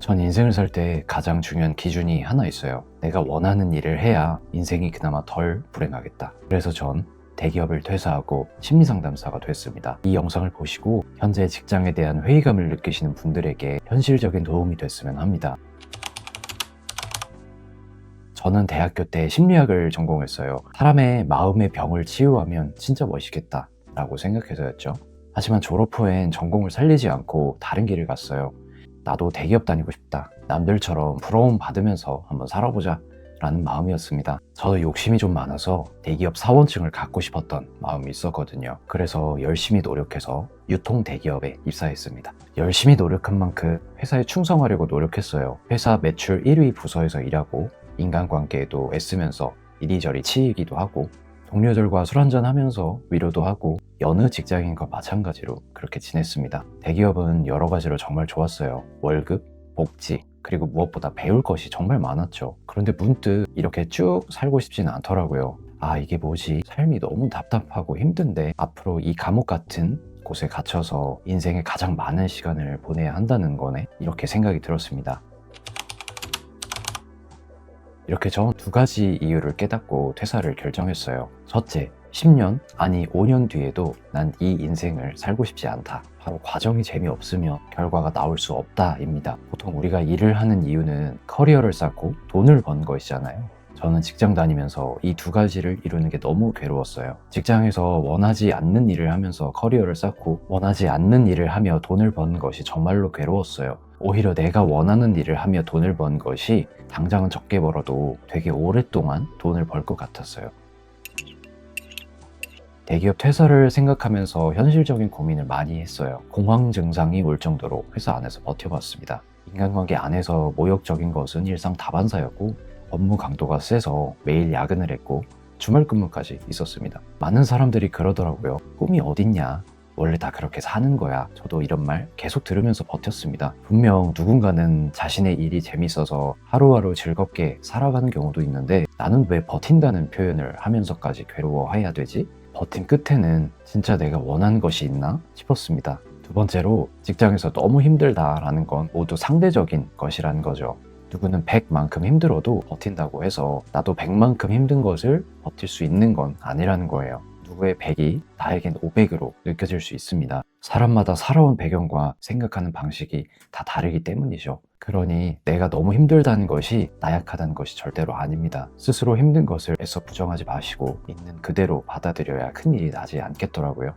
전 인생을 살 때 가장 중요한 기준이 하나 있어요. 내가 원하는 일을 해야 인생이 그나마 덜 불행하겠다. 그래서 전 대기업을 퇴사하고 심리상담사가 됐습니다. 이 영상을 보시고 현재 직장에 대한 회의감을 느끼시는 분들에게 현실적인 도움이 됐으면 합니다. 저는 대학교 때 심리학을 전공했어요. 사람의 마음의 병을 치유하면 진짜 멋있겠다 라고 생각해서였죠. 하지만 졸업 후엔 전공을 살리지 않고 다른 길을 갔어요. 나도 대기업 다니고 싶다. 남들처럼 부러움 받으면서 한번 살아보자 라는 마음이었습니다. 저도 욕심이 좀 많아서 대기업 사원증을 갖고 싶었던 마음이 있었거든요. 그래서 열심히 노력해서 유통 대기업에 입사했습니다. 열심히 노력한 만큼 회사에 충성하려고 노력했어요. 회사 매출 1위 부서에서 일하고 인간관계에도 애쓰면서 이리저리 치이기도 하고 동료들과 술 한잔하면서 위로도 하고 여느 직장인과 마찬가지로 그렇게 지냈습니다. 대기업은 여러 가지로 정말 좋았어요. 월급, 복지, 그리고 무엇보다 배울 것이 정말 많았죠. 그런데 문득 이렇게 쭉 살고 싶지는 않더라고요. 아, 이게 뭐지? 삶이 너무 답답하고 힘든데 앞으로 이 감옥 같은 곳에 갇혀서 인생의 가장 많은 시간을 보내야 한다는 거네? 이렇게 생각이 들었습니다. 이렇게 전 두 가지 이유를 깨닫고 퇴사를 결정했어요. 첫째, 10년, 아니 5년 뒤에도 난 이 인생을 살고 싶지 않다. 바로 과정이 재미없으면 결과가 나올 수 없다입니다. 보통 우리가 일을 하는 이유는 커리어를 쌓고 돈을 번 것이잖아요. 저는 직장 다니면서 이 두 가지를 이루는 게 너무 괴로웠어요. 직장에서 원하지 않는 일을 하면서 커리어를 쌓고 원하지 않는 일을 하며 돈을 버는 것이 정말로 괴로웠어요. 오히려 내가 원하는 일을 하며 돈을 번 것이 당장은 적게 벌어도 되게 오랫동안 돈을 벌 것 같았어요. 대기업 퇴사를 생각하면서 현실적인 고민을 많이 했어요. 공황 증상이 올 정도로 회사 안에서 버텨봤습니다. 인간관계 안에서 모욕적인 것은 일상 다반사였고 업무 강도가 세서 매일 야근을 했고 주말 근무까지 있었습니다. 많은 사람들이 그러더라고요. 꿈이 어딨냐? 원래 다 그렇게 사는 거야. 저도 이런 말 계속 들으면서 버텼습니다. 분명 누군가는 자신의 일이 재밌어서 하루하루 즐겁게 살아가는 경우도 있는데 나는 왜 버틴다는 표현을 하면서까지 괴로워해야 되지? 버틴 끝에는 진짜 내가 원하는 것이 있나 싶었습니다. 두 번째로 직장에서 너무 힘들다라는 건 모두 상대적인 것이라는 거죠. 누구는 100만큼 힘들어도 버틴다고 해서 나도 100만큼 힘든 것을 버틸 수 있는 건 아니라는 거예요. 누구의 100이 나에겐 500으로 느껴질 수 있습니다. 사람마다 살아온 배경과 생각하는 방식이 다 다르기 때문이죠. 그러니 내가 너무 힘들다는 것이 나약하다는 것이 절대로 아닙니다. 스스로 힘든 것을 애써 부정하지 마시고 있는 그대로 받아들여야 큰일이 나지 않겠더라고요.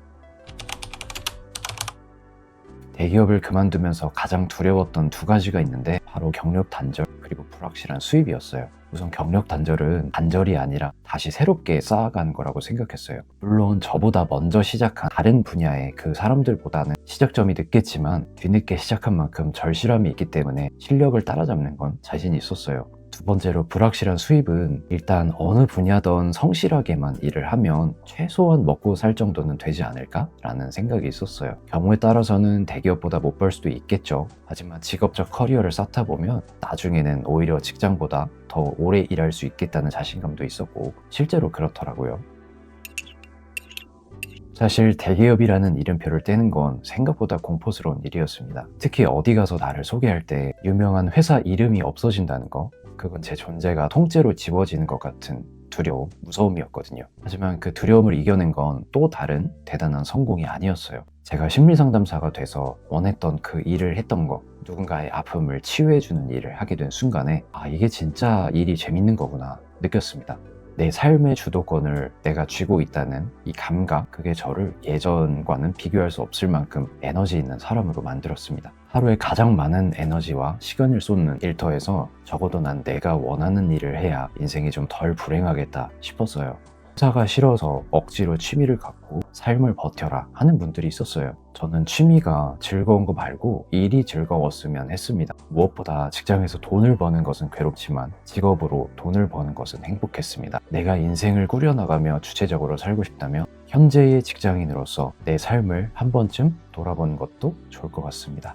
대기업을 그만두면서 가장 두려웠던 두 가지가 있는데 바로 경력 단절 그리고 불확실한 수입이었어요. 우선 경력 단절은 단절이 아니라 다시 새롭게 쌓아가는 거라고 생각했어요. 물론 저보다 먼저 시작한 다른 분야의 그 사람들보다는 시작점이 늦겠지만 뒤늦게 시작한 만큼 절실함이 있기 때문에 실력을 따라잡는 건 자신이 있었어요. 두 번째로 불확실한 수입은 일단 어느 분야든 성실하게만 일을 하면 최소한 먹고 살 정도는 되지 않을까? 라는 생각이 있었어요. 경우에 따라서는 대기업보다 못 벌 수도 있겠죠. 하지만 직업적 커리어를 쌓다 보면 나중에는 오히려 직장보다 더 오래 일할 수 있겠다는 자신감도 있었고 실제로 그렇더라고요. 사실 대기업이라는 이름표를 떼는 건 생각보다 공포스러운 일이었습니다. 특히 어디 가서 나를 소개할 때 유명한 회사 이름이 없어진다는 거, 그건 제 존재가 통째로 지워지는 것 같은 두려움, 무서움이었거든요. 하지만 그 두려움을 이겨낸 건 또 다른 대단한 성공이 아니었어요. 제가 심리상담사가 돼서 원했던 그 일을 했던 거, 누군가의 아픔을 치유해주는 일을 하게 된 순간에 아, 이게 진짜 일이 재밌는 거구나 느꼈습니다. 내 삶의 주도권을 내가 쥐고 있다는 이 감각, 그게 저를 예전과는 비교할 수 없을 만큼 에너지 있는 사람으로 만들었습니다. 하루에 가장 많은 에너지와 시간을 쏟는 일터에서 적어도 난 내가 원하는 일을 해야 인생이 좀 덜 불행하겠다 싶었어요. 회사가 싫어서 억지로 취미를 갖고 삶을 버텨라 하는 분들이 있었어요. 저는 취미가 즐거운 거 말고 일이 즐거웠으면 했습니다. 무엇보다 직장에서 돈을 버는 것은 괴롭지만 직업으로 돈을 버는 것은 행복했습니다. 내가 인생을 꾸려나가며 주체적으로 살고 싶다면 현재의 직장인으로서 내 삶을 한 번쯤 돌아보는 것도 좋을 것 같습니다.